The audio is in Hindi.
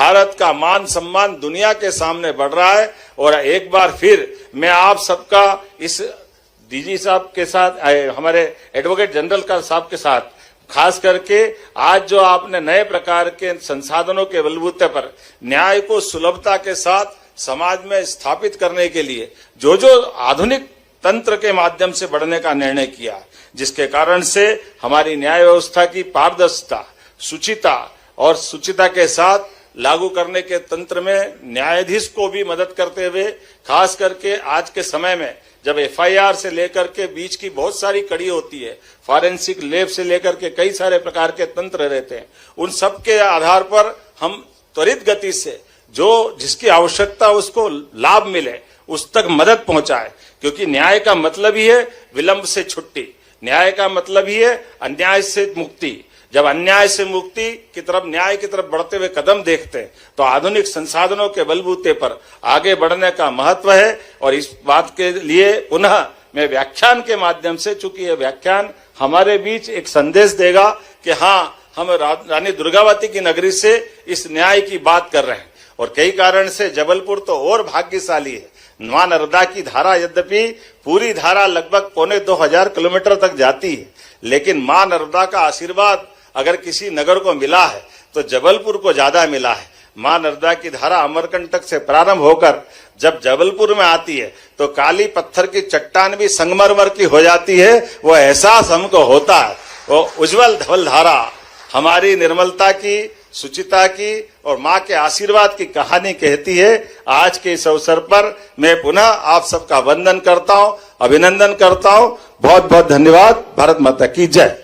भारत का मान सम्मान दुनिया के सामने बढ़ रहा है। और एक बार फिर मैं आप सबका इस डीजी साहब के साथ, हमारे एडवोकेट जनरल का साहब के साथ, खास करके आज जो आपने नए प्रकार के संसाधनों के बलबूते पर न्याय को सुलभता के साथ समाज में स्थापित करने के लिए जो जो आधुनिक तंत्र के माध्यम से बढ़ने का निर्णय किया, जिसके कारण से हमारी न्याय व्यवस्था की पारदर्शिता, शुचिता और शुचिता के साथ लागू करने के तंत्र में न्यायाधीश को भी मदद करते हुए, खास करके आज के समय में जब एफआईआर से लेकर के बीच की बहुत सारी कड़ी होती है, फॉरेंसिक लैब से लेकर के कई सारे प्रकार के तंत्र रहते हैं, उन सब के आधार पर हम त्वरित गति से जो जिसकी आवश्यकता उसको लाभ मिले उस तक मदद पहुंचाए। क्योंकि न्याय का मतलब ही है विलंब से छुट्टी, न्याय का मतलब ही है अन्याय से मुक्ति। जब अन्याय से मुक्ति की तरफ, न्याय की तरफ बढ़ते हुए कदम देखते हैं तो आधुनिक संसाधनों के बलबूते पर आगे बढ़ने का महत्व है। और इस बात के लिए पुनः मैं व्याख्यान के माध्यम से, चूंकि यह व्याख्यान हमारे बीच एक संदेश देगा कि हाँ, हम रानी दुर्गावती की नगरी से इस न्याय की बात कर रहे हैं। और कई कारण से जबलपुर तो और भाग्यशाली है। मां नर्मदा की धारा, यद्यपि पूरी धारा लगभग 2500 किलोमीटर तक जाती है, लेकिन मां नर्मदा का आशीर्वाद अगर किसी नगर को मिला है तो जबलपुर को ज्यादा मिला है। मां नर्मदा की धारा अमरकंटक से प्रारंभ होकर जब जबलपुर में आती है तो काली पत्थर की चट्टान भी संगमरमर की हो जाती है। वो एहसास हमको होता है। वो उज्जवल धवल धारा हमारी निर्मलता की, शुचिता की और मां के आशीर्वाद की कहानी कहती है। आज के इस अवसर पर मैं पुनः आप सबका वंदन करता हूं, अभिनंदन करता हूं। बहुत बहुत धन्यवाद। भारत माता की जय।